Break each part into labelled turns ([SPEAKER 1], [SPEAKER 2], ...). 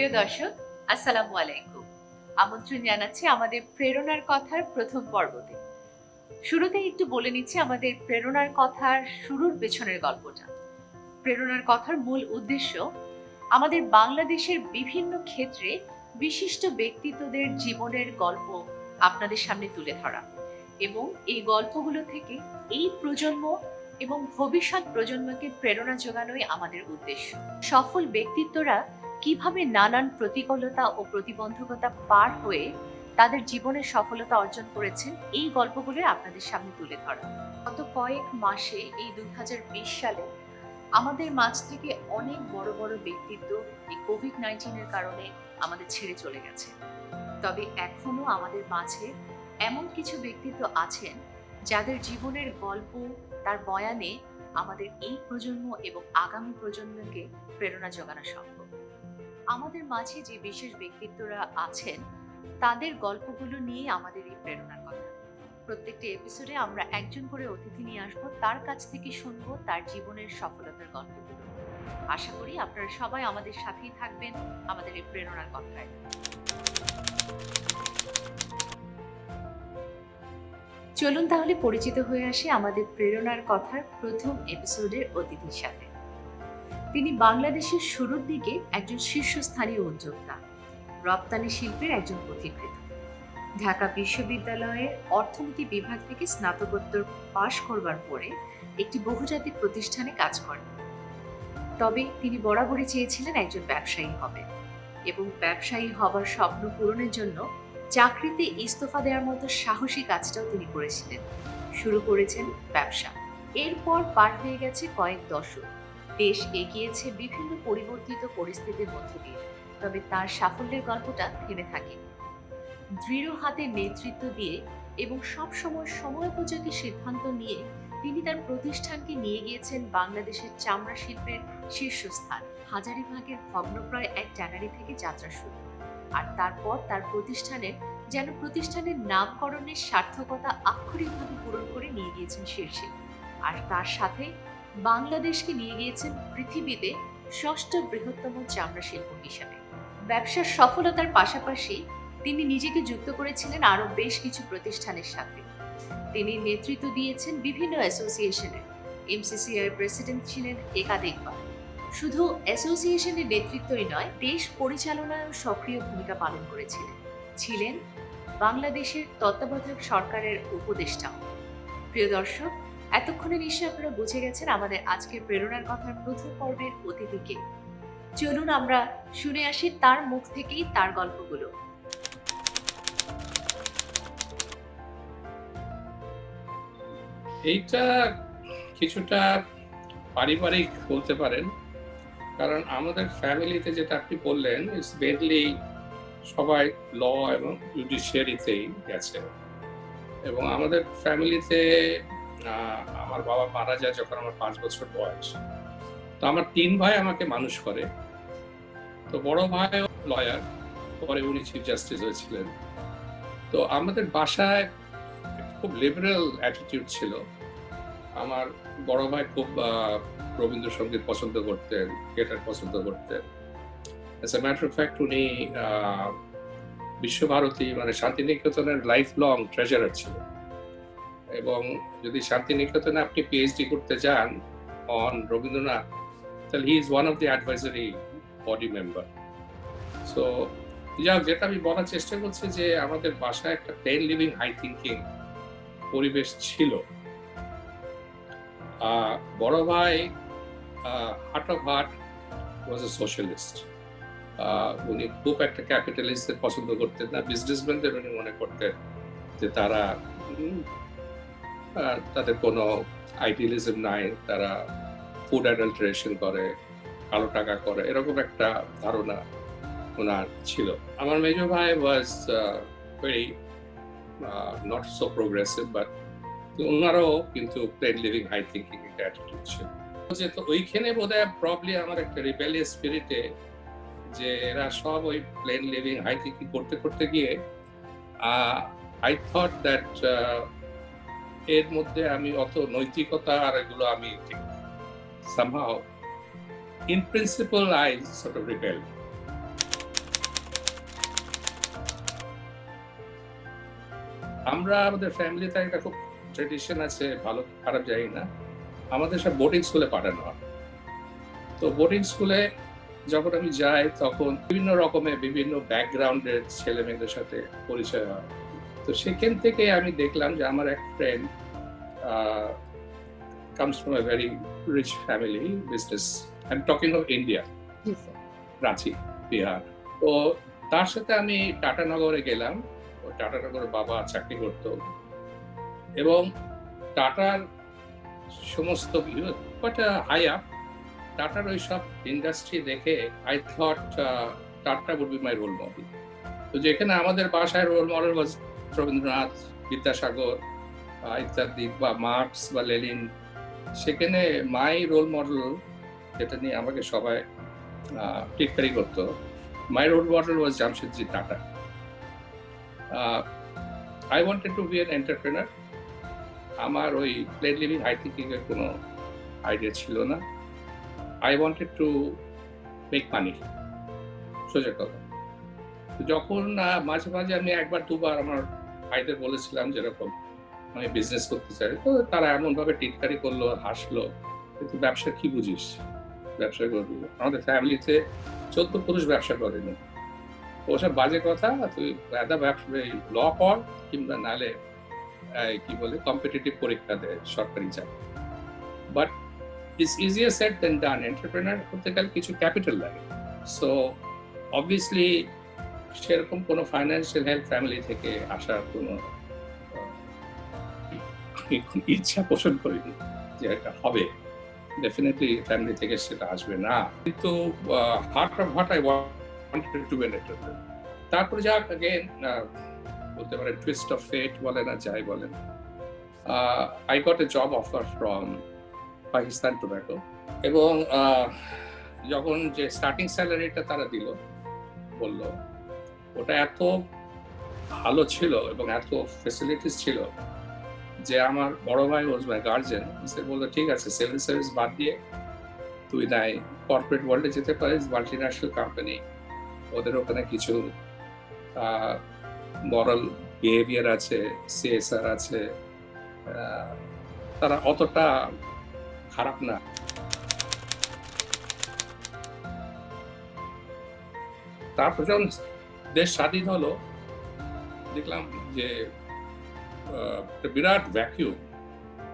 [SPEAKER 1] প্রিয় দর্শক, আসসালামু আলাইকুম। আমন্ত্রণ জানাচ্ছি আমাদের প্রেরণার কথার প্রথম পর্বতে। শুরুতেই একটু বলে নিচ্ছি আমাদের প্রেরণার কথার শুরুর পেছনের গল্পটা। প্রেরণার কথার মূল উদ্দেশ্য আমাদের বাংলাদেশের বিভিন্ন ক্ষেত্রে বিশিষ্ট ব্যক্তিত্বদের জীবনের গল্প আপনাদের সামনে তুলে ধরা এবং এই গল্পগুলো থেকে এই প্রজন্ম এবং ভবিষ্যৎ প্রজন্মকে প্রেরণা যোগানোই আমাদের উদ্দেশ্য। সফল ব্যক্তিত্বরা কিভাবে নানান প্রতিকূলতা ও প্রতিবন্ধকতা পার হয়ে তাদের জীবনের সফলতা অর্জন করেছেন এই গল্পগুলো আপনাদের সামনে তুলে ধরা। গত কয়েক মাসে এই 2020 সালে আমাদের মাঝ থেকে অনেক বড় বড় ব্যক্তিত্ব এই কোভিড-19 কারণে আমাদের ছেড়ে চলে গেছে। তবে এখনো আমাদের মাঝে এমন কিছু ব্যক্তিত্ব আছেন যাদের জীবনের গল্প, তার বয়ানে আমাদের এই প্রজন্ম এবং আগামী প্রজন্মকে প্রেরণা যোগানো সম্ভব। আমাদের মাঝে যে বিশেষ ব্যক্তিত্বরা আছেন তাদের গল্পগুলো নিয়ে আমাদের এই প্রেরণার কথা। প্রত্যেকটি এপিসোডে আমরা একজন করে অতিথি নিয়ে আসবো, তার কাছ থেকে শুনবো তার জীবনের সফলতার গল্পগুলো। আশা করি আপনারা সবাই আমাদের সাথেই থাকবেন আমাদের এই প্রেরণার কথায়। চলুন তাহলে পরিচিত হয়ে আসি আমাদের প্রেরণার কথার প্রথম এপিসোডের অতিথির সাথে। তিনি বাংলাদেশের শুরুর দিকে একজন শীর্ষস্থানীয় উদ্যোক্তা, রপ্তানি শিল্পের একজন পথিকৃৎ। ঢাকা বিশ্ববিদ্যালয়ের অর্থনীতি বিভাগ থেকে স্নাতকোত্তর পাশ করবার পরে একটি বহুজাতিক প্রতিষ্ঠানে কাজ করেন। তবে তিনি বরাবরই চেয়েছিলেন একজন ব্যবসায়ী হবে এবং ব্যবসায়ী হবার স্বপ্ন পূরণের জন্য চাকরিতে ইস্তফা দেওয়ার মতো সাহসী কাজটাও তিনি করেছিলেন। শুরু করেছেন ব্যবসা। এরপর পার হয়ে গেছে কয়েক দশক। দেশ এগিয়েছে বিভিন্ন পরিবর্তিত পরিস্থিতির মধ্য দিয়ে, তবে তার সাফল্যের গল্পটা থেমে থাকেনি। দৃঢ় হাতে নেতৃত্ব দিয়ে এবং সবসময় সময়োপযোগী সিদ্ধান্ত নিয়ে তিনি তার প্রতিষ্ঠানকে নিয়ে গিয়েছেন বাংলাদেশের চামড়া শিল্পের শীর্ষস্থান। হাজারীবাগের ভগ্নপ্রায় এক ট্যানারি থেকে যাত্রা শুরু, আর তারপর তার প্রতিষ্ঠানের নামকরণের সার্থকতা আক্ষরিকভাবে পূরণ করে নিয়ে গিয়েছেন শীর্ষে। আর তার সাথে বাংলাদেশকে নিয়ে গিয়েছেন পৃথিবীতে ষষ্ঠ বৃহত্তম চামড়া শিল্প হিসাবে। ব্যবসার সফলতার পাশাপাশি তিনি নিজেকে যুক্ত করেছিলেন আরো বেশ কিছু প্রতিষ্ঠানের সাথে। তিনি নেতৃত্ব দিয়েছেন বিভিন্ন অ্যাসোসিয়েশনে, এমসিসিআই প্রেসিডেন্ট ছিলেন একাধিকবার। শুধু অ্যাসোসিয়েশনের নেতৃত্বই নয়, দেশ পরিচালনায়ও সক্রিয় ভূমিকা পালন করেছিলেন। ছিলেন বাংলাদেশের তত্ত্বাবধায়ক সরকারের উপদেষ্টাও। প্রিয় দর্শক, এতক্ষণে নিশ্চয়ই আপনারা বুঝে গেছেন আমাদের আজকের প্রেরণার কথার প্রথম পর্বের অতিথিকে। চলুন আমরা শুনে আসি তার মুখ থেকেই তার গল্পগুলো।
[SPEAKER 2] এইটা কিছুটা পারিবারিক বলতে পারেন, কারণ আমাদের ফ্যামিলিতে যেটা আপনি বললেন ইটস মেনলি সবাই ল এবং জুডিশিয়ারিতেই গেছে। এবং আমাদের ফ্যামিলিতে আমার বাবা মারা যায় যখন আমার 5 বছর বয়স। তো আমার 3 ভাই আমাকে মানুষ করে। তো বড় ভাই লয়ার, পরে উনি চিফ জাস্টিস হয়েছিলেন। তো আমাদের বাসায় খুব লিবারেল অ্যাটিটিউড ছিল। আমার বড় ভাই খুব রবীন্দ্রসঙ্গীত পছন্দ করতেন, থিয়েটার পছন্দ করতেন। As a matter of fact উনি বিশ্বভারতী মানে শান্তিনিকেতনের লাইফ লং ট্রেজারার ছিল। এবং যদি শান্তিনিকেতনে আপনি পিএইচডি করতে যান অন রবীন্দ্রনাথ, তাহলে he is one of the advisory body member. So যেটা আমি বলার চেষ্টা করছি যে আমাদের বাসায় একটা প্লেন লিভিং হাই থিঙ্কিং পরিবেশ ছিল। বড় ভাই heart of heart was A socialist. উনি খুব একটা ক্যাপিটালিস্টদের পছন্দ করতেন না, বিজনেসম্যানদের উনি মনে করতেন যে তারা তাদের কোনো আইডিয়ালিজম নাই, তারা ফুড অ্যাডাল্টারেশন করে, কালো টাকা করে, এরকম একটা ধারণা ওনার ছিল। আমার মেজ ভাই was very not so progressive, but ওনারাও কিন্তু প্লেন লিভিং হাই থিঙ্কিং একটা অ্যাটিটিউড ছিল। তো ওইখানে বোধহয় প্রবলি আমার একটা রিবেলিয়াস স্পিরিটে যে এরা সব ওই প্লেন লিভিং হাই থিঙ্কিং করতে করতে গিয়ে আই থট দ্যাট এর মধ্যে আমি অত নৈতিকতা আর এগুলো আমি ঠিক somehow in principle I sort of rebelled. আমরা আমাদের ফ্যামিলিতে একটা খুব ট্রেডিশন আছে, ভালো খারাপ জানি না, আমাদের সব বোর্ডিং স্কুলে পাঠানো হয়। তো বোর্ডিং স্কুলে যখন আমি যাই তখন বিভিন্ন রকমের বিভিন্ন ব্যাকগ্রাউন্ডের ছেলে মেয়েদের সাথে পরিচয় হয়। তো সেখান থেকে আমি দেখলাম যে আমার এক friend comes from a very rich family business. I'm talking of India,
[SPEAKER 1] G sir.
[SPEAKER 2] Ranchi, Bihar. তো তার সাথে আমি টাটানগরে গেলাম। ও টাটানগরে বাবা চাকরি করতো এবং টাটার সমস্ত হাই আপ, টাটার ওই সব ইন্ডাস্ট্রি দেখে I thought Tata would be my role model. তো যেখানে আমাদের বাসায় role model was Rabindranath, Vidyasagar ইত্যাদি, বা মার্কস বা লেনিন, সেখানে মাই রোল মডেল, যেটা নিয়ে আমাকে সবাই টিটকারি করতো, my role model was Jamshedji Tata. I wanted to be an entrepreneur. আমার ওই প্লেন লিভিং হাই থিঙ্কিং এর কোনো আইডিয়া ছিল না। I wanted to make money, সোজা কথা। যখন মাঝে মাঝে আমি একবার দুবার আমার ভাইদের বলেছিলাম যেরকম আমি বিজনেস করতে চাই, তো তারা এমন ভাবে টিটকারি করলো, হাসলো, কিন্তু ব্যবসা কি বুঝিস, ব্যবসা করবি? আমাদের ফ্যামিলিতে 14 পুরুষ ব্যবসা করেনি। ওসব বাজে কথা, তুই ব্যবসা ল কর, কিংবা নালে কি বলে কম্পিটিটিভ পরীক্ষা দেয়, সরকারি চাকরি। But it's easier said than done. Entrepreneur করতে গেলে কিছু ক্যাপিটাল লাগে। সো অবভিয়াসলি সেরকম কোনো ফাইন্যান্সিয়াল হেল্প ফ্যামিলি থেকে আসার কোনো ইচ্ছা পোষণ করিনি যে এটা হবে। ডেফিনেটলি ফ্যামিলি থেকে সেটা আসবে না, কিন্তু heart of heart I wanted to be an entrepreneur. তারপরে যা अगेन বলতে পারেন টুইস্ট অফ ফেট বলেন আর যাই বলেন, I got a job offer from Pakistan tobacco. এবং যখন যে স্টার্টিং স্যালারিটা তারা দিল, বলল, ওটা এত ভালো ছিল এবং এত ফ্যাসিলিটিস ছিল যে আমার বড় ভাই ওয়াজ মাই গার্জিয়ান, সে বললো ঠিক আছে, সেভেন সার্ভিস বাদ দিয়ে তুই নাই কর্পোরেট ওয়ার্ল্ডে যেতে পারিস, মাল্টিন্যাশনাল কোম্পানি, ওদের ওখানে কিছু মরাল বিহেভিয়ার আছে, সিএসআর আছে, তারা অতটা খারাপ না। তারপর যখন দেশ স্বাধীন হলো, দেখলাম যে একটা বিরাট ভ্যাকিউম।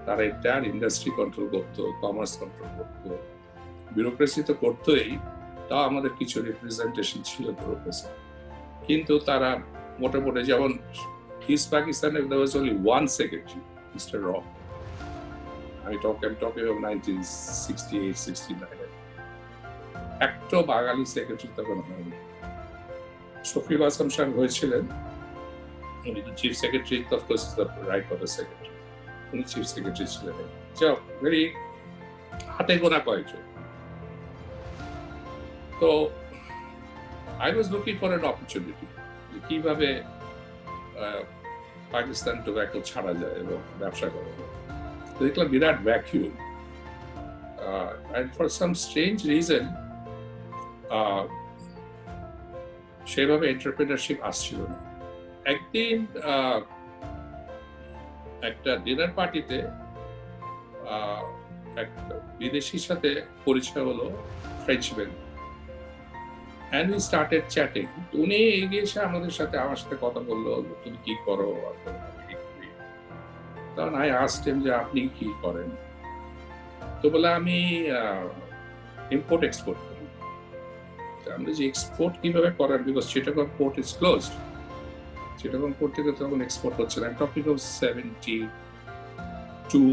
[SPEAKER 2] তারা এন্টায়ার ইন্ডাস্ট্রি কন্ট্রোল করতো, কমার্স কন্ট্রোল করতো, ব্যুরোক্রেসি তো করতোই, তাও আমাদের কিছু রিপ্রেজেন্টেশন ছিল ব্যুরোক্রেসি। কিন্তু তারা মোটামুটি, যেমন ইস্ট পাকিস্তানে there was only one secretary, Mr. Rock. I'm talking of 1968-69. একটা বাঙালি সেক্রেটারি তখন হয়নি। শফিউল আজম সাহেব হয়েছিলেন, উনি তো chief secretary, of course is the right of the secretary, উনি চিফ সেক্রেটারি ছিলেন। ভেরি হাতে গোনা কয়েকজন। তো I was looking for an opportunity, কিভাবে পাকিস্তান টোব্যাকো ছাড়া যায় এবং ব্যবসা করা যায়। দেখলাম বিরাট vacuum, and for some strange reason সেভাবে এন্টারপ্রেনারশিপ আসছিল না। একদিন একটা ডিনার পার্টিতে এক বিদেশির সাথে পরিচয় হলো, Frenchman, and we started chatting. উনি এগিয়ে এসে আমার সাথে কথা বললো, তুমি কি করো? তখন I asked him যে আপনি কি করেন? তো বলে আমি ইম্পোর্ট এক্সপোর্ট করি। আমরা যে এক্সপোর্ট কিভাবে করার, because Chittagong port is closed, Chittagong port থেকে তখন এক্সপোর্ট হচ্ছে না। Topic of 72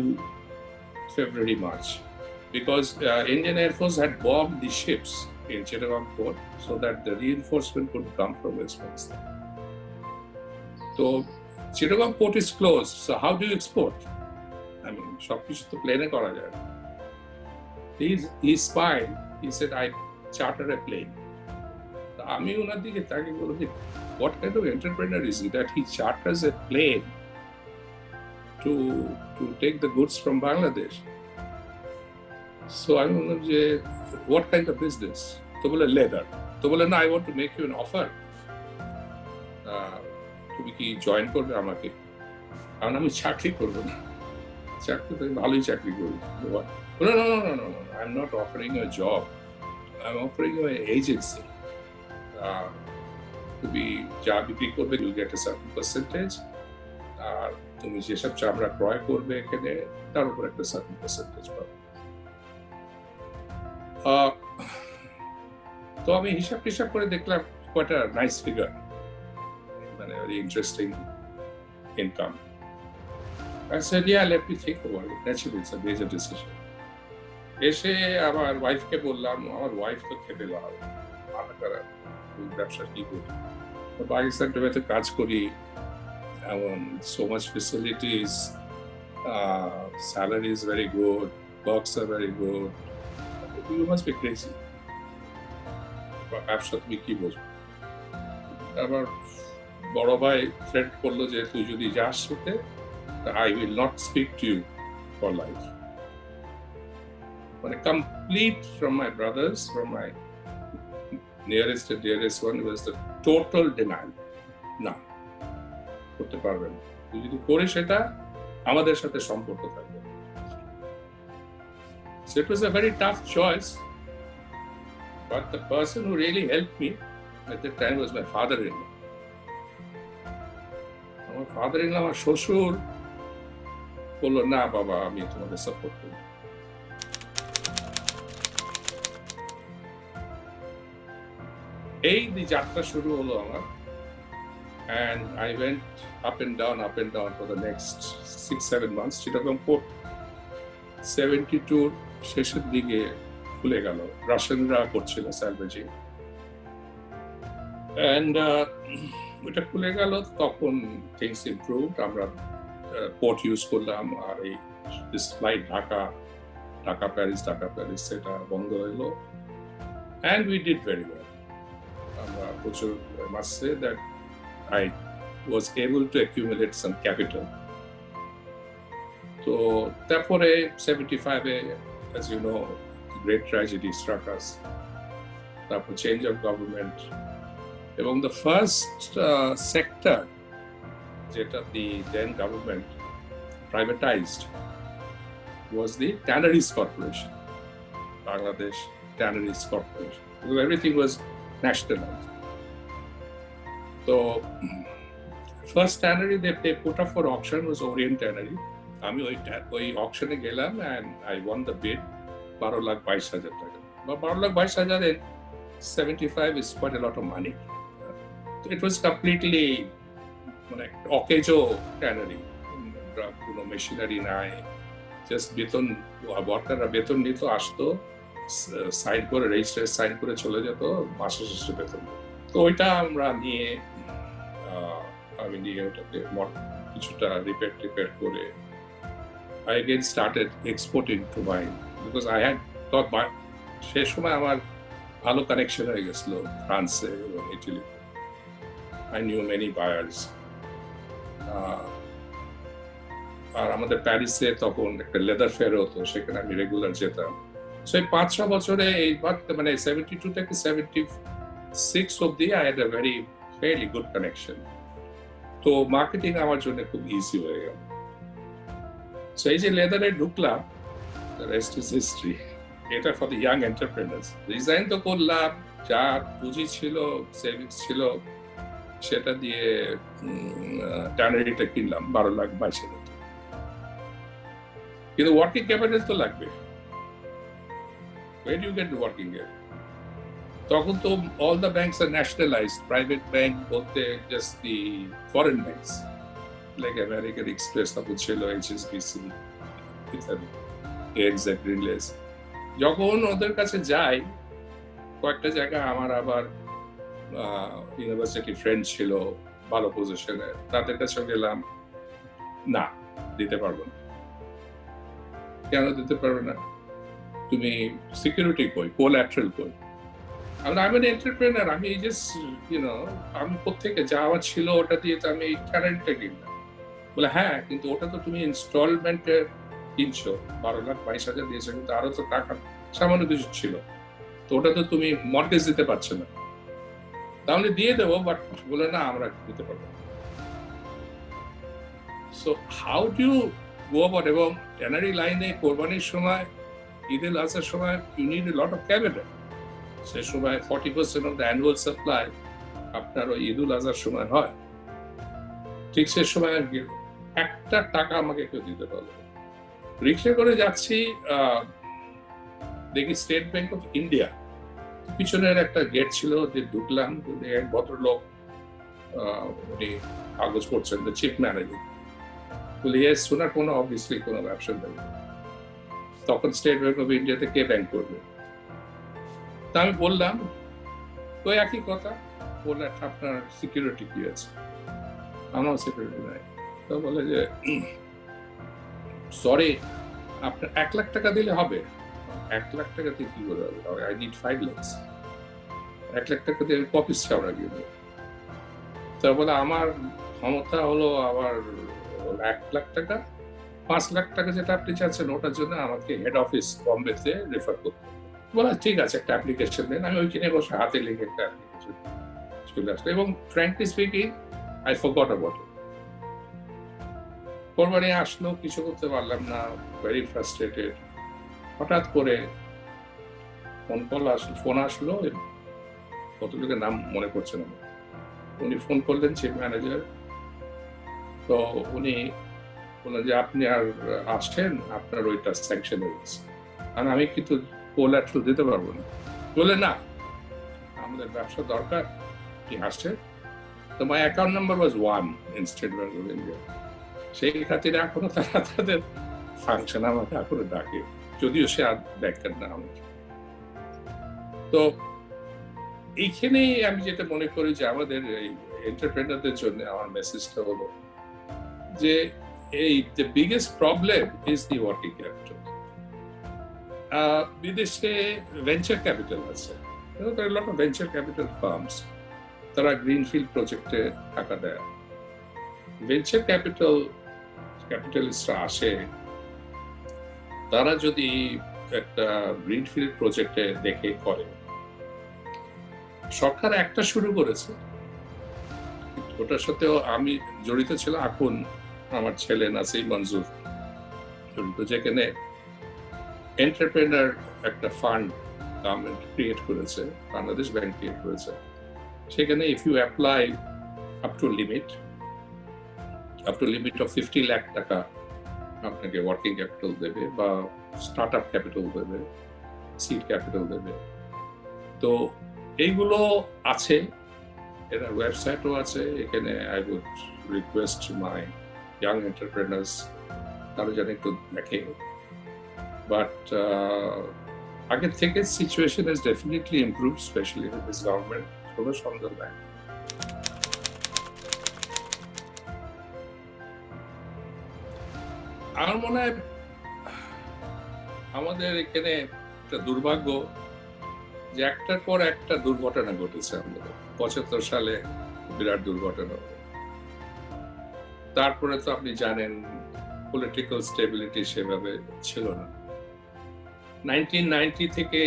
[SPEAKER 2] February, March, because Indian Air Force had bombed the ships in Chittagong port so that the reinforcement could come from West Pakistan. So Chittagong port is closed, so how do you export? I mean, সবকিছু তো প্লেনে করা যায়। He spied, he said, I charter a plane. আমি ওনার দিকে তাকে বলছি, what kind of entrepreneur is he that he charters a plane to take the goods from Bangladesh? So আমি বললাম যে what kind of business? তো বলে leather. তো বলে না, I want to make you an offer. তুমি কি জয়েন করবে আমাকে? কারণ আমি চাকরি করবো না, চাকরি তো আমি ভালোই চাকরি করি। No, no, no, no, no, no. I'm not offering you a job. I'm offering you an agency. তুমি যা বিক্রি করবে you get a certain percentage, আর তুমি যেসব চামড়া ক্রয় করবে এখানে তার উপর একটা certain percentage পাবে। তো আমি হিসাব করে দেখলাম quite a nice figure, মানে very interesting income. I said, yeah, let me think about it. Naturally, it's a major decision. এসে আমার ওয়াইফকে বললাম, আমার ওয়াইফ তো খেতে লাভ, মাথা খারাপ, ব্যবসা কি করি, পাকিস্তান টেবিতে কাজ করি, এমন so much facilities, salary is very good, perks are very good, you must be crazy. ব্যবসা তুমি কি বোঝো? আবার বড় ভাই থ্রেট করলো যে তুই যদি যাস সাথে, I will not speak to you for life. But a complete from my brothers, from my nearest and dearest one, was the total denial. না, করতে পারবেন না। তুই যদি করিস সেটা আমাদের সাথে সম্পর্ক থাকবে। So it was a very tough choice, but the person who really helped me at that time was my father-in-law. আমার father-in-law, আমার শ্বশুর বললো, না বাবা, আমি তোমাদের সাপোর্ট করি। এই যাত্রা শুরু হলো আমার, and I went up and down for the next 6-7 months. Chittagong port 72 শেষের দিকে খুলে গেল, রাশিয়ানরা করছিল স্যালভেজিং, and ওটা খুলে গেল, তখন things improved. আমরা পোর্ট ইউজ করলাম, আর এই ফ্লাইট ঢাকা প্যারিস সেটা বন্ধ হলো, and we did very well. I must say that I was able to accumulate some capital. So, তারপরে 75-এ, as you know, the great tragedy struck us. তারপর change of government, এবং the first sector যেটা the then government privatized was the Tanneries Corporation, Bangladesh Tanneries Corporation, because everything was nationalized. So, first tannery they put up for auction was Orient Tannery. আমি ওই অকশনে গেলাম, and I won the bid, 12,22,000 টাকা। But 12,22,000 in 75 is quite a lot of money. So it was completely মানে অকেজো tannery, কোনো machinery নাই, just বেতন, ওয়ার্কাররা বেতন নিত, আসতো, সাইন করে, রেজিস্টার সাইন করে চলে যেত, মাসে শেষে বেতন। তো ওইটা আমরা নিয়ে, আমি নিয়ে ওটাকে কিছুটা রিপেয়ার করে I again started exporting to mine, because I had thought সে সময় আমার ভালো কানেকশন হয়ে গেছিল ফ্রান্সে এবং ইটালিতে। I knew many buyers. আর আমাদের প্যারিসে তখন একটা লেদার ফেয়ার হতো, সেখানে আমি রেগুলার যেতাম। সো এই 5-6 বছরে, এই মানে 72 থেকে 76 অব্দি I had a very fairly good connection. তো মার্কেটিং আমার জন্য খুব ইজি হয়ে গেল। সো এই যে লেদারে ঢুকলাম, the rest is history. এটা for the young entrepreneurs. Resign তো করলাম, যা পুঁজি ছিল, সেভিংস ছিল, সেটা দিয়ে ট্যানারিটা কিনলাম 12,22,000। কিন্তু ওয়ার্কিং ক্যাপিটাল তো লাগবে। Where do you get the working capital? তখন তো all the banks are nationalized, private bank বলতে just the foreign banks like American Express, তারপর ছিল HSBC, ইত্যাদি, ANZ, Greenlace। যখন ওদের কাছে যাই, কয়েকটা জায়গা আমার আবার ইউনিভার্সিটি ফ্রেন্ড ছিল ভালো পজিশনে, তাদের কাছে গেলাম, না, দিতে পারবো না। কেন দিতে পারবে না? তুমি সিকিউরিটি কই, কোল্যাটারাল কই? আমি এন এন্টারপ্রেনার, আমি জাস্ট আমি কোত্থেকে যা আমার ছিল ওটা দিয়ে তো আমি ট্যালেন্টটা কিনলাম। বলে হ্যাঁ, কিন্তু ওটা তো তুমি ইনস্টলমেন্টে কিনছো, 12,22,000 দিয়েছো, কিন্তু আরো তো টাকা সামান্য কিছু ছিল, তো ওটা তো তুমি মর্টগেজ দিতে পারছো না। তাহলে দিয়ে দেবো, বাট বলে না, আমরা দিতে পারবো। So how do you go about, এবং ট্যানারি লাইনে কোরবানির সময়, ঈদুল আজহার সময় you need a lot of capital. সে সময় 40% অফ দ্য অ্যানুয়াল সাপ্লাই আপনার ওই ঈদুল আজহার সময় হয়। ঠিক সে সময় একটা টাকা আমাকে কেউ দিতে পারলো। রিক্সা করে যাচ্ছি, দেখি স্টেট ব্যাংক অফ ইন্ডিয়া, পিছনের একটা গেট ছিল, যে ঢুকলাম, এক ভদ্রলোক উনি কাগজ করছেন, দ্য চিফ ম্যানেজার। বলি ইয়েস, ওনার কোনো অবভিয়াসলি কোনো ব্যবসা নেই। তখন স্টেট ব্যাংক অফ ইন্ডিয়াতে কে ব্যাংক করবে? তা আমি বললাম, তো একই কথা। বললেন আপনার সিকিউরিটি কি আছে? আমার সিকিউরিটি নাই। তো বলে যে সরি, আপনার 1 লাখ টাকা দিলে হবে। 1 লাখ টাকা দিয়ে কি করে হবে? I need 5 lakhs। 1 লাখ টাকা দিয়ে কপিস চাওড়া গেলে। তো বলে আমার ক্ষমতা হলো আবার 1 লাখ টাকা, 5 লাখ টাকা যেটা আপনি চাচ্ছেন ওটার জন্য আমাকে হেড অফিস বম্বেতে রেফার করতে হবে। বলা ঠিক আছে, একটা অ্যাপ্লিকেশন দেন। আমি ওইখানে বসে হাতে লিখে একটা অ্যাপ্লিকেশন চলে আসলো, এবং frankly speaking I forgot about it. কোরবানি আসলো, কিছু করতে পারলাম না, ভেরি ফ্রাস্ট্রেটেড। হঠাৎ করে ফোন আসলো, কত লোকের নাম মনে পড়ছে না। উনি ফোন করলেন, চিফ ম্যানেজার। তো উনি বললেন যে আপনি আর আসছেন, আপনার ওইটা স্যাংশন হয়ে গেছে। কারণ আমি কিন্তু কোলাট্রাল দিতে পারবো না। বলে না, আমাদের ব্যবসা দরকার, কি আসছে। তো my account number was 1 in state bank of India. সেই খাতিরে এখনো তারা তাদের ফাংশন আমাকে এখনো ডাকে, যদিও সে আর দেখেন না আমাকে। তো এইখানেই আমি যেটা মনে করি যে আমাদের এই এন্টারপ্রেনারদের জন্য আমার মেসেজটা হলো যে এই the biggest problem is the working capital. বিদেশে ভেঞ্চার ক্যাপিটাল আছে, lot of venture capital firms, তারা গ্রিনফিল্ড প্রজেক্টে টাকা দেয়। ভেঞ্চার ক্যাপিটালিস্টরা আসে, তারা যদি একটা গ্রিনফিল্ড প্রজেক্টে দেখে করে, সরকার একটা শুরু করেছে, ওটার সাথেও আমি জড়িত ছিলাম, এখন আমার ছেলে নাসিম মঞ্জুর জড়িত, যেখানে এন্টারপ্রেনার একটা ফান্ড গভর্নমেন্ট ক্রিয়েট করেছে, বাংলাদেশ ব্যাংক ক্রিয়েট করেছে। সেখানে if you apply up to limit of 50 lakh টাকা আপনাকে ওয়ার্কিং ক্যাপিটাল দেবে, বা স্টার্ট আপ ক্যাপিটাল দেবে, সিড ক্যাপিটাল দেবে। তো এইগুলো আছে, এরা ওয়েবসাইটও আছে। এখানে I would request my young entrepreneurs, তারা যেন একটু দেখে। বাট আগের থেকে situation is definitely improve, specially with this government, কোনো সন্দেহ নাই। আমার মনে হয় আমাদের এখানে একটা দুর্ভাগ্য যে একটার পর একটা দুর্ঘটনা ঘটেছে। আমাদের 75 সালে বিরাট দুর্ঘটনা, তারপরে তো আপনি জানেন পলিটিক্যাল স্টেবিলিটি সেভাবে ছিল না। 1990 থেকে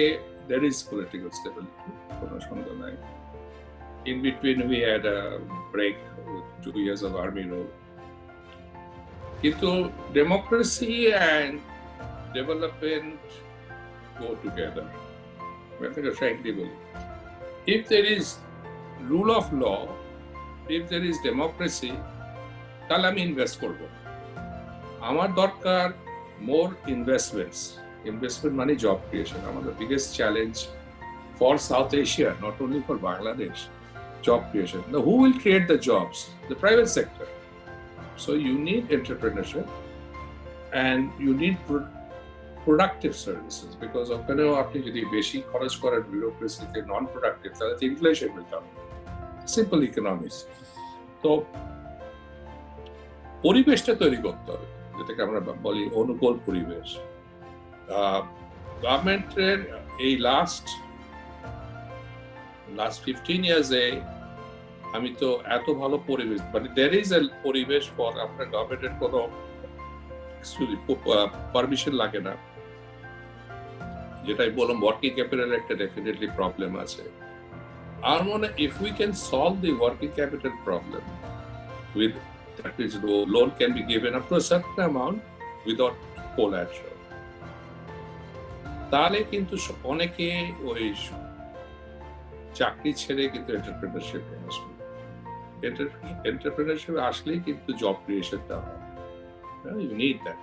[SPEAKER 2] there is political stability, কোনো সন্দেহ নাই। In between we had a break with 2 years of army rule. কিন্তু democracy and development go together. Frankly, if there is rule of law, if there is democracy, তাহলে আমি invest করব। আমার দরকার মোর investment মানে জব ক্রিয়েশন। আমাদের biggest challenge for south Asia, not only for Bangladesh, job creation. Now, who will create the jobs? The private sector. So you need entrepreneurship and you need productive services, because ওখানেও আপনি যদি বেশি খরচ করেন বিউরোক্রেসিতে, non productive, তাহলে inflation will come. Simple economics. তো পরিবেশটা তৈরি করতে হবে, যেটাকে আমরা বলি অনুকূল পরিবেশ। গভর্নমেন্টের এই লাস্ট 15 ইয়ার্সে আমি তো এত ভালো পরিবেশ, মানে there is a পরিবেশ ফর আপনার গভর্নমেন্টের কোনো পারমিশন লাগে না। যেটাই বললাম, ওয়ার্কিং ক্যাপিটাল একটা ডেফিনেটলি প্রবলেম আছে। আর মনে if we can solve the working capital problem with That means loan can be given up to a certain amount without collateral. তাহলে কিন্তু অনেকে ওই চাকরি ছেড়ে কিন্তু এন্টারপ্রেনারশিপে আসবে। এন্টারপ্রেনারশিপ আসলেই কিন্তু জব ক্রিয়েশনটা হয়। You need that.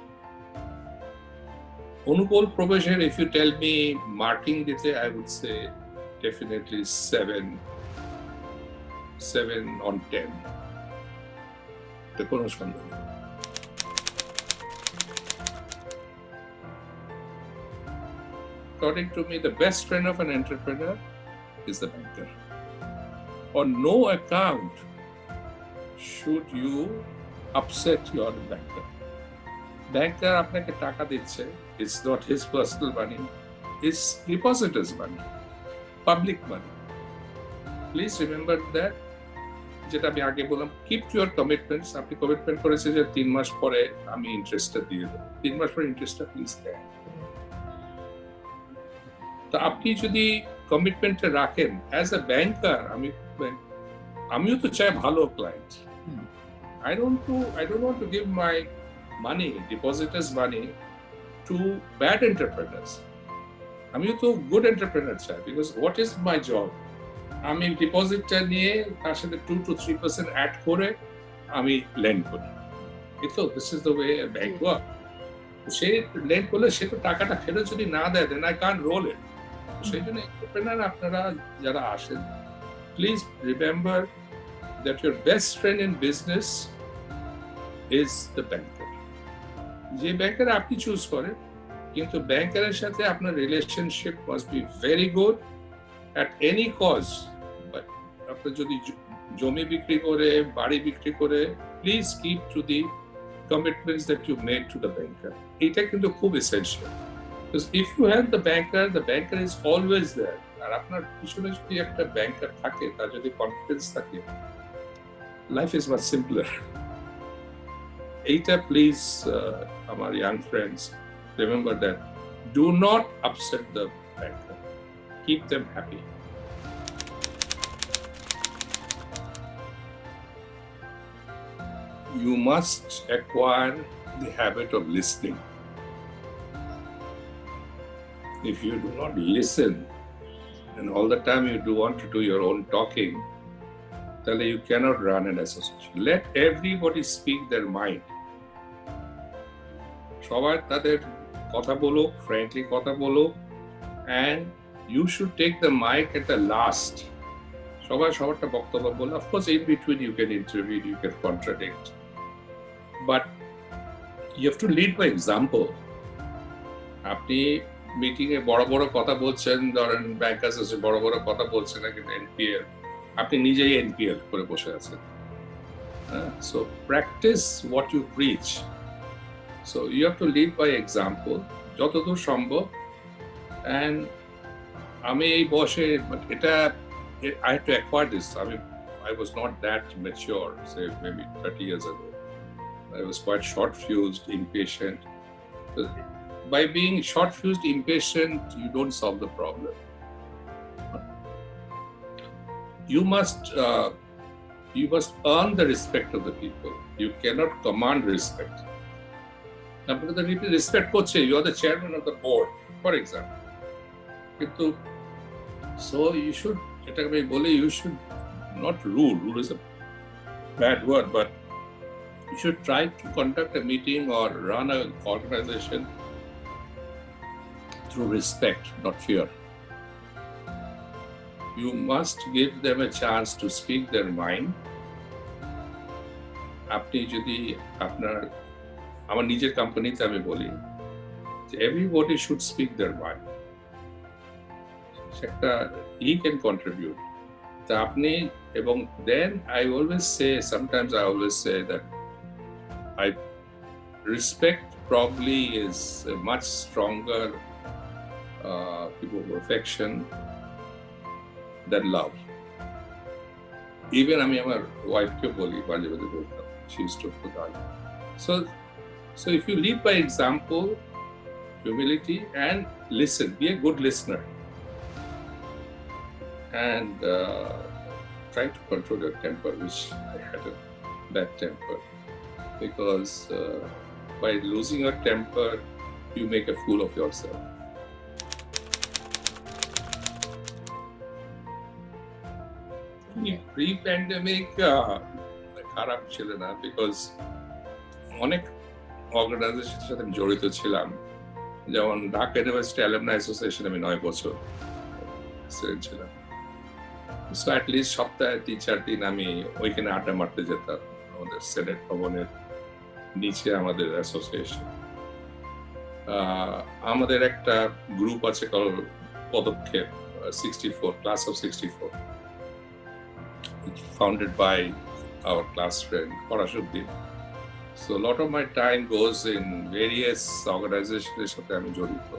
[SPEAKER 2] অনুকূল প্রবেশের, if you tell me marking দিতে, I would say definitely 7 on 10. এটা কোনো সন্দেহ নেই। According to me, the best friend of an entrepreneur is the banker. On no account should you upset your banker. Banker আপনাকে টাকা দিচ্ছে, it's not his personal money, it's depositors' money, public money. Please remember that. যেটা আমি আগে বললাম, keep to your commitments. আপনি commitment করেছে যে 3 মাস পরে আমি ইন্টারেস্টটা দিয়ে দেবো, 3 মাস পরে ইন্টারেস্টটা প্লিজ দেন। তো আপনি যদি কমিটমেন্টটা রাখেন অ্যাজ এ ব্যাংকার, আমিও তো চাই ভালো client. I don't want to give my money, depositors' money, to bad entrepreneurs. আমিও তো গুড এন্টারপ্রেনার চাই, because what is my job? আমি ডিপোজিটটা নিয়ে তার সাথে 2 to 3% অ্যাড করে আমি লেন্ড করি। তো this is the way a bank work. সে লেন্ড করলে সে তো টাকাটা ফেরত যদি না দেয়, then I can't roll it. সেই জন্য এন্টারপ্রেনার আপনারা যারা আসেন, please remember that your best friend in business is the banker. যে ব্যাংকার আপনি চুজ করেন, কিন্তু ব্যাংকারের সাথে আপনার relationship must be very good at any cost. But আপনি যদি জমি বিক্রি করে, বাড়ি বিক্রি করে, please keep to the commitments that you made to the banker. এটা কিন্তু খুব essential, because if you have the banker is always there. আর আপনার পিছনে যদি একটা ব্যাংকার থাকে, তার যদি কনফিডেন্স থাকে, life is much simpler. এইটা প্লিজ আমার young friends, remember that. Do not upset the banker. Keep them happy. You must acquire the habit of listening. If you do not listen, and all the time you do want to do your own talking, then you cannot run an association. Let everybody speak their mind. সবাই তাদের কথা বলো, frankly কথা বলো, and you should take the mic at the last. সবাই সবারটা বক্তব্য বলো। Of course, in between you can intervene, you can contradict, but you have to lead by example. আপনি মিটিং এ বড় বড় কথা বলছেন, ধরেন ব্যাংকার্স আছে বড় বড় কথা বলছেন না, কিন্তু এনপিএল, আপনি নিজেই এনপিএল করে বসে আছেন। So practice what you preach. So you have to lead by example যতদূর সম্ভব। And আমি এই বসে, এটা I had to acquire this. I was not that mature, say maybe 30 years ago. I was quite short-fused, impatient. By being short-fused, impatient, you don't solve the problem. You must earn the respect of the people. You cannot command respect. Now, because the people respect করছে, you are the chairman of the board, for example. কিন্তু so you should, এটাকে আমি বলি, you should not rule. Rule is a bad word, but you should try to conduct a meeting or run an organization through respect, not fear. You must give them a chance to speak their mind. আপনি যদি আমার নিজের কোম্পানিতে আমি বলি যে everybody should speak their mind. একটা he can contribute. তা আপনি, এবং then I always say that respect probably is a much stronger affection than love. Even আমি আমার ওয়াইফকে বলি, মাঝে মাঝে বলতাম, she used to put on. So if you lead by example, humility, and listen, be a good listener, and try to control your temper, which I had a bad temper. because by losing your temper, you make a fool of yourself. Pre-pandemic খারাপ ছিল না, because অনেক অর্গানাইজেশনের সাথে আমি জড়িত ছিলাম, যেমন ঢাকা ইউনিভার্সিটি অ্যালুমনাই অ্যাসোসিয়েশন আমি 9 বছর প্রেসিডেন্ট ছিলাম। সো অ্যাটলিস্ট সপ্তাহে 3-4 দিন আমি ওইখানে আড্ডা মারতে যেতাম আমাদের সেনেট ভবনের নিচে আমাদের অ্যাসোসিয়েশন। আমাদের একটা গ্রুপ আছে কল পদক্ষেপ 64, class of 64, founded by our class friend Farashuddin. So a lot of my time goes in various organizations that I'm jorito.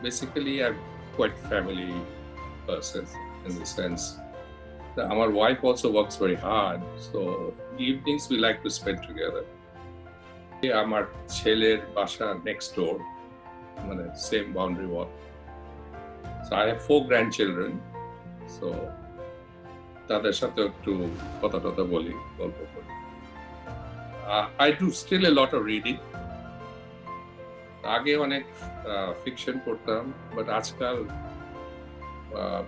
[SPEAKER 2] Basically, I'm quite family person in the sense that our wife also works very hard. So evenings we like to spend together. আমার ছেলের বাসা next door, মানে same boundary wall. So I have 4 grandchildren. So তাদের সাথে একটু কথা টথা বলি, গল্প করি। I do still a lot of reading. আগে অনেক ফিকশন পড়তাম, বাট আজকাল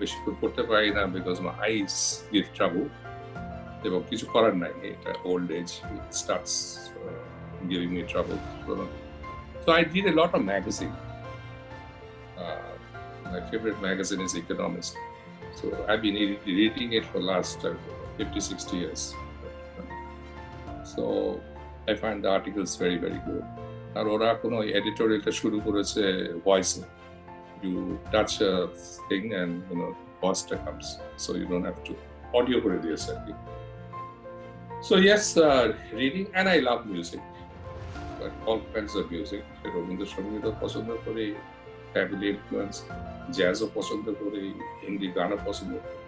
[SPEAKER 2] বেশি পড়তে পারি না because my eyes give trouble, এবং কিছু করার নাই, এটা old age starts giving me trouble. So I read a lot of magazine. My favorite magazine is Economist. So I've been reading it for the last 50-60 years. So I find the articles very, very good. আর ওরা কোনো এডিটোরিয়ালটা শুরু করেছে ভয়েসে, you touch a thing and voice comes, so you don't have to audio করে দিয়েছে আর কি। So yes, reading, and I love music, but all kinds of music. রবীন্দ্রসঙ্গীতও পছন্দ করি, family influence, জ্যাজও পছন্দ করি, হিন্দি গানও পছন্দ করি,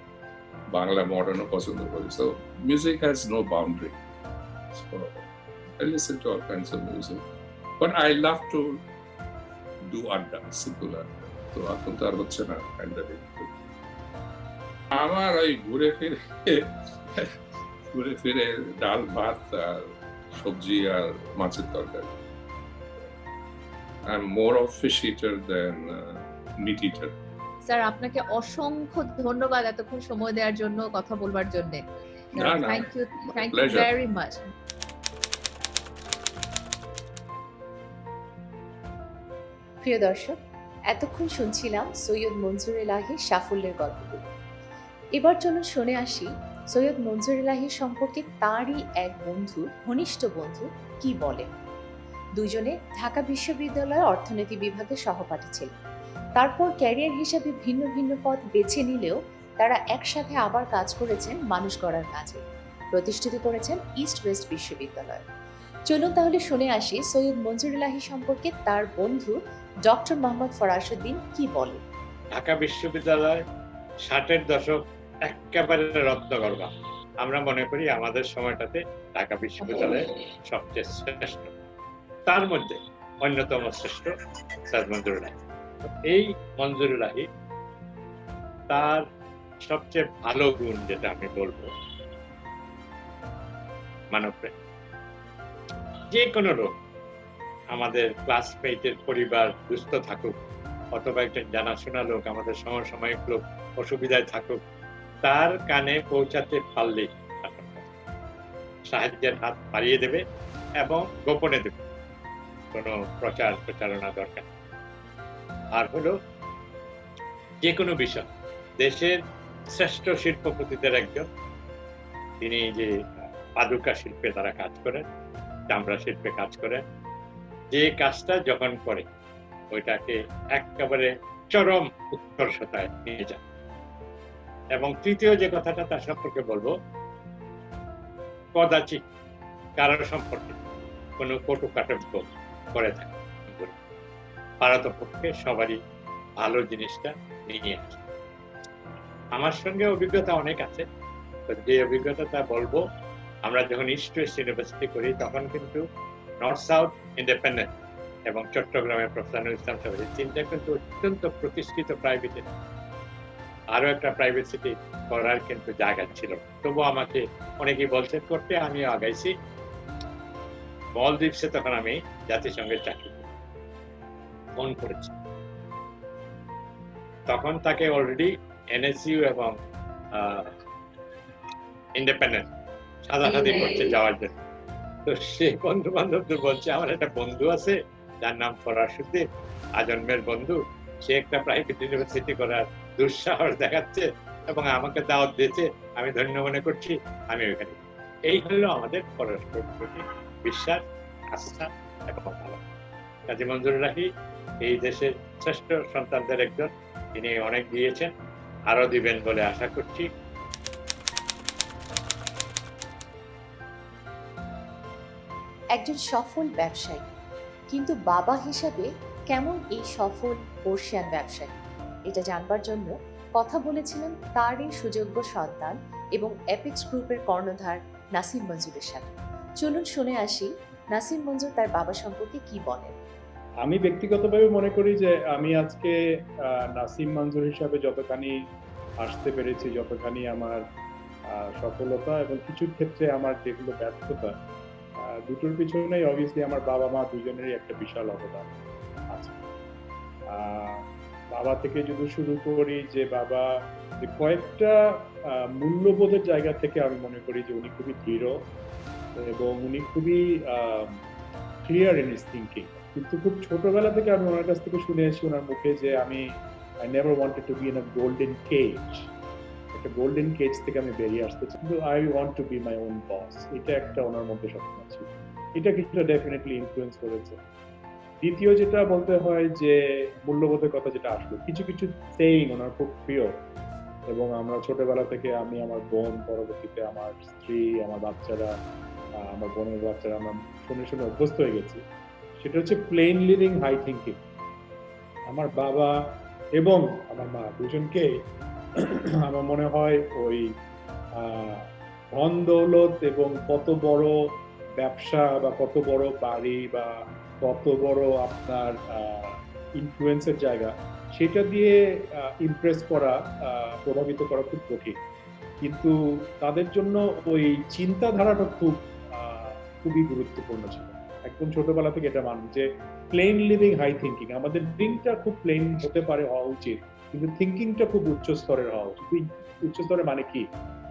[SPEAKER 2] বাংলা মডার্নও পছন্দ করি। So music has no boundary. So I listen to all kinds of music, but I love to do adda, simple adda. তো এখন তো আর হচ্ছে না প্যান্ডামিক। আমার ওই ঘুরে ফিরে ডাল ভাত আর সবজি আর মাছের তরকারি। I'm more of fish eater than meat eater.
[SPEAKER 3] Sir, আপনাকে অসংখ্য ধন্যবাদ এতক্ষণ সময় দেওয়ার জন্য, কথা বলবার জন্য। Thank you very much.
[SPEAKER 1] প্রিয় দর্শক, এতক্ষণ শুনছিলাম সৈয়দ মনজুর এলাহির সাফল্যের গল্পগুলো। এবার চলুন শুনে আসি সৈয়দ মনজুর এলাহি সম্পর্কে তারই এক বন্ধু, ঘনিষ্ঠ বন্ধু কি বলে। দুজনে ঢাকা বিশ্ববিদ্যালয়ের অর্থনীতি বিভাগের সহপাঠী ছিলেন। তারপর ক্যারিয়ার হিসাবে ভিন্ন ভিন্ন পথ বেছে নিলেও তারা একসাথে আবার কাজ করেছেন মানুষ গড়ার কাজে, প্রতিষ্ঠিত করেছেন ইস্ট ওয়েস্ট বিশ্ববিদ্যালয়। চলুন তাহলে শুনে আসি সৈয়দ মনজুর এলাহি সম্পর্কে তার বন্ধু ডক্টর মোহাম্মদ ফরাসউদ্দিন কি বলে।
[SPEAKER 4] ঢাকা বিশ্ববিদ্যালয় 60-এর দশক একেবারে রত্নগর্ভা। আমরা মনে করি আমাদের সময়টাতে ঢাকা বিশ্ববিদ্যালয় সবচেয়ে শ্রেষ্ঠ, তার মধ্যে অন্যতম শ্রেষ্ঠ সৈয়দ মনজুর এলাহি। এই মনজুর এলাহি, তার সবচেয়ে ভালো গুণ যেটা আমি বলবো, মানবপ্রেম। যে কোনো লোক, আমাদের ক্লাসমেটের পরিবার দুস্থ থাকুক অথবা একজন জানাশোনা লোক, আমাদের সমসাময়িক লোক অসুবিধায় থাকুক, তার কানে পৌঁছাতে পারলেই সাহায্যের হাত বাড়িয়ে দেবে এবং গোপনে দেবে, কোনো প্রচারণা দরকার। আর হলো যে কোনো বিষয়, দেশের শ্রেষ্ঠ শিল্পপতিদের একজন, তিনি যে পাদুকা শিল্পে তারা কাজ করেন, চামড়া শিল্পে কাজ করেন, যে কাজটা যখন করে ওইটাকে একেবারে চরম উৎকর্ষতায় নিয়ে যান। এবং তৃতীয় যে কথাটা তার সম্পর্কে বলবো, কদাচিৎ কারোর সম্পর্কে কোনো কটুকাটব্য করে থাকে, পারতপক্ষে সবারই ভালো জিনিসটা নিয়ে আসে। আমার সঙ্গে অভিজ্ঞতা অনেক আছে, যে অভিজ্ঞতাটা বলবো, আমরা যখন ইস্ট ওয়েস্ট ইউনিভার্সিটি করি তখন কিন্তু নর্থ সাউথ ইন্ডিপেন্ডেন্ট এবং চট্টগ্রামের প্রফেসর ইসলাম সাহেব, তিনটা কিন্তু অত্যন্ত প্রতিষ্ঠিত প্রাইভেট, আরো একটা প্রাইভেট সিটি করার কিন্তু জায়গা ছিল। তবু আমাকে অনেকেই বলছেন করতে, আমিও আগাইছি। মলদ্বীপসে তখন আমি জাতিসংঘের চাকরি করি। ফোন করেছি, তখন তাকে অলরেডি এনএসইউ এবং ইন্ডিপেন্ডেন্ট সাদাসাদি করছে যাওয়ার জন্য। তো সে বন্ধু বান্ধবদের বলছে, আমার একটা বন্ধু আছে যার নাম ফরাসুদ্দিন, আজন্মের বন্ধু, সে একটা প্রাইভেট ইউনিভার্সিটি করার দুঃসাহস দেখাচ্ছে এবং আমাকে দাওয়াত দিয়েছে, আমি ধন্য মনে করছি, আমি ওইখানে। এই হলো আমাদের পরস্পর প্রতি বিশ্বাস, আস্থা এবং ভালো। কাজী মঞ্জুর রাহি এই দেশের শ্রেষ্ঠ সন্তানদের একজন, তিনি অনেক দিয়েছেন, আরো দিবেন বলে আশা করছি।
[SPEAKER 1] একজন সফল ব্যবসায়ী, কিন্তু বাবা হিসাবে কেমন এই সফল বর্ষিয়ান ব্যবসায়ী, এটা জানবার জন্য কথা বলেছিলেন তার এই সুযোগ্য সন্তান এবং অ্যাপেক্স গ্রুপের কর্ণধার নাসিম মঞ্জুরের সাথে। চলুন শুনে আসি নাসিম মঞ্জুর তার বাবা সম্পর্কে কি বলেন।
[SPEAKER 5] আমি ব্যক্তিগতভাবে মনে করি যে আমি আজকে নাসিম মঞ্জুর হিসাবে যতখানি আসতে পেরেছি, যতখানি আমার সফলতা এবং কিছু ক্ষেত্রে আমার যেগুলো ব্যর্থতা, দুটোর পিছনেই অবভিয়াসলি আমার বাবা মা দুজনেরই একটা বিশাল অবদান আছে। বাবা থেকে যদি শুরু করি, যে বাবা কয়েকটা মূল্যবোধের জায়গা থেকে আমি মনে করি যে উনি খুবই দৃঢ় এবং উনি খুবই ক্লিয়ার ইন হিজ থিঙ্কিং। কিন্তু খুব ছোটবেলা থেকে আমি ওনার কাছ থেকে শুনে এসেছি ওনার মুখে যে I never wanted to be in a golden cage. একটা গোল্ডেন কেজ থেকে আমি বেরিয়ে আসতে চাই, কিন্তু I want to B my own বস। এটা একটা ওনার মধ্যে স্বপ্ন ছিল, এটা কিছুটা ডেফিনেটলি ইনফ্লুয়েন্স করেছে। দ্বিতীয় যেটা বলতে হয় যে মূল্যবোধের কথা যেটা আসলো, কিছু কিছু সেইং ওনার খুব প্রিয় এবং আমরা ছোটবেলা থেকে, আমি, আমার বোন, পরবর্তীতে আমার স্ত্রী, আমার বাচ্চারা, আমার বোনের বাচ্চারা, আমরা শুনে শুনে অভ্যস্ত হয়ে গেছি। সেটা হচ্ছে প্লেন লিভিং, হাই থিঙ্কিং। আমার বাবা এবং আমার মা দুজনকে আমার মনে হয় ওই ধন দৌলত এবং কত বড় ব্যবসা বা কত বড় বাড়ি বা কত বড় আপনার ইনফ্লুয়েন্সের জায়গা, সেটা দিয়ে ইমপ্রেস করা, প্রভাবিত করা খুব কঠিন। কিন্তু তাদের জন্য ওই চিন্তাধারাটা খুবই গুরুত্বপূর্ণ ছিল। একদম ছোটবেলা থেকে এটা মানব যে প্লেন লিভিং, হাই থিঙ্কিং। আমাদের ড্রিঙ্কটা খুব প্লেন হতে পারে, হওয়া উচিত, কিন্তু থিঙ্কিংটা খুব উচ্চ স্তরের হওয়া উচিত। উচ্চ স্তরের মানে কি?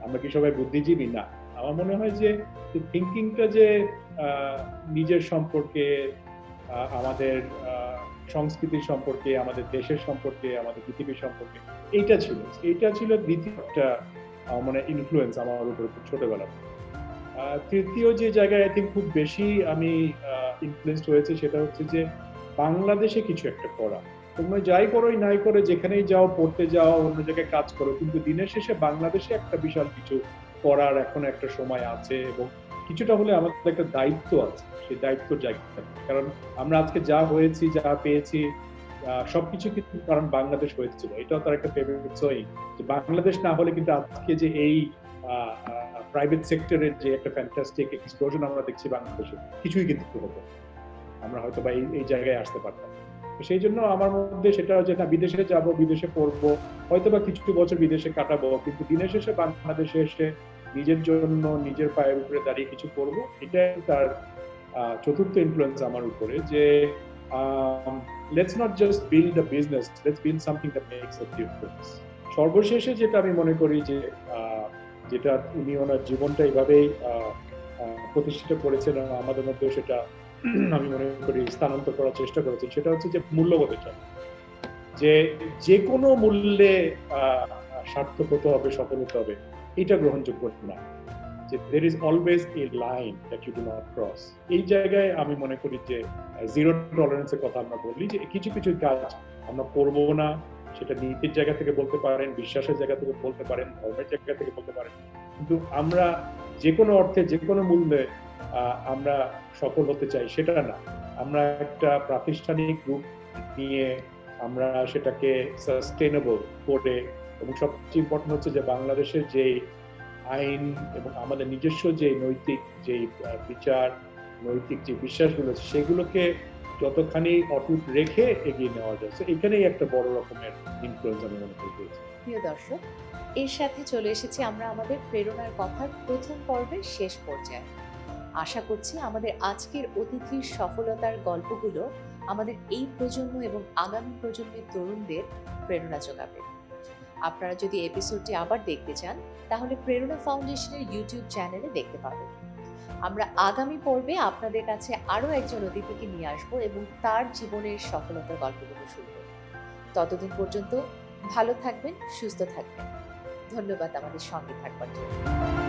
[SPEAKER 5] আমরা কি সবাই বুদ্ধিজীবী? না। আমার মনে হয় যে থিঙ্কিংটা যে নিজের সম্পর্কে, আমাদের সংস্কৃতির সম্পর্কে, আমাদের দেশের সম্পর্কে, আমাদের পৃথিবীর সম্পর্কে, এইটা ছিল দ্বিতীয় একটা মানে ইনফ্লুয়েন্স আমার উপর ছোটবেলা। তৃতীয় যে জায়গায় আই থিঙ্ক খুব বেশি আমি ইনফ্লুয়েন্সড হয়েছে, সেটা হচ্ছে যে বাংলাদেশে কিছু একটা করা। তোমরা যাই করোই নাই করে, যেখানেই যাও, পড়তে যাও, অন্য জায়গায় কাজ করো, কিন্তু দিনের শেষে বাংলাদেশে একটা বিশাল কিছু করার এখন একটা সময় আছে এবং কিছুটা হলে আমাদের একটা দায়িত্ব আছে। সেই দায়িত্বর জায়গাটা, কারণ আমরা আজকে যা হয়েছি, যা পেয়েছি, সবকিছু কিন্তু কারণ বাংলাদেশ হয়েছিল। এটাও তার একটা ফেভারিট সোয়িং, যে বাংলাদেশ না হলে কিন্তু আজকে যে এই প্রাইভেট সেক্টরের যে একটা ফ্যান্টাস্টিক এক্সপ্লোশন আমরা দেখছি বাংলাদেশে, কিছুই কিন্তু হতো, আমরা হয়তো বা এই জায়গায় আসতে পারতাম। সেই জন্য আমার মধ্যে সেটা হচ্ছে না, বিদেশে যাব, বিদেশে পড়বো, হয়তো বা কিছু বছর বিদেশে কাটাবো, কিন্তু দিনের শেষে বাংলাদেশে এসে নিজের জন্য, নিজের পায়ের উপরে দাঁড়িয়ে কিছু করবো। এটাই তার চতুর্থ ইনফ্লুয়েন্স আমার উপরে, যে let's not just build a business, let's build something that makes a difference. সর্বশেষে যেটা আমি মনে করি যে যেটা উনি ওনার জীবনটা এইভাবেই প্রতিষ্ঠিত করেছেন এবং আমাদের মধ্যে সেটা আমি মনে করি স্থানান্তর করার চেষ্টা করেছেন, সেটা হচ্ছে যে মূল্যবোধের জন্য, যে কোনো মূল্যে সার্থক হতে হবে, সফল হতে হবে, এটা গ্রহণযোগ্য না। যে there is always a line that you do not cross। এই জায়গায় আমি মনে করি যে জিরো টলারেন্সের কথা আমরা বলি, যে কিছু কিছু কাজ আমরা করবো না, সেটা নীতির জায়গা থেকে বলতে পারেন, বিশ্বাসের জায়গা থেকে বলতে পারেন, ধর্মের জায়গা থেকে বলতে পারেন, কিন্তু আমরা যে কোনো অর্থে, যে কোনো মূল্যে আমরা সফল হতে চাই সেটা না। আমরা একটা প্রাতিষ্ঠানিক রূপ নিয়ে আমরা সেটাকে সাস্টেনেবল করে, এবং সবচেয়ে ইম্পর্টেন্ট হচ্ছে যে বাংলাদেশের যে আইন এবং আমাদের নিজস্ব যে নৈতিক যে বিচার, নৈতিক যে বিশ্বাসগুলো আছে, সেগুলোকে যতখানি অটুট রেখে এগিয়ে নেওয়া যায়, এখানেই একটা বড় রকমের ইনফ্লুয়েন্স আমি মনে করি।
[SPEAKER 1] প্রিয় দর্শক, এর সাথে চলে এসেছি আমরা আমাদের প্রেরণার কথার প্রথম পর্বের শেষ পর্যায়ে। আশা করছি আমাদের আজকের অতিথির সফলতার গল্পগুলো আমাদের এই প্রজন্ম এবং আগামী প্রজন্মের তরুণদের প্রেরণা যোগাবে। আপনারা যদি এপিসোডটি আবার দেখতে চান তাহলে প্রেরণা ফাউন্ডেশনের ইউটিউব চ্যানেলে দেখতে পাবেন। আমরা আগামী পর্বে আপনাদের কাছে আরও একজন অতিথিকে নিয়ে আসবো এবং তার জীবনের সফলতার গল্পগুলো শুনবো। ততদিন পর্যন্ত ভালো থাকবেন, সুস্থ থাকবেন। ধন্যবাদ আমাদের সঙ্গে থাকবার জন্য।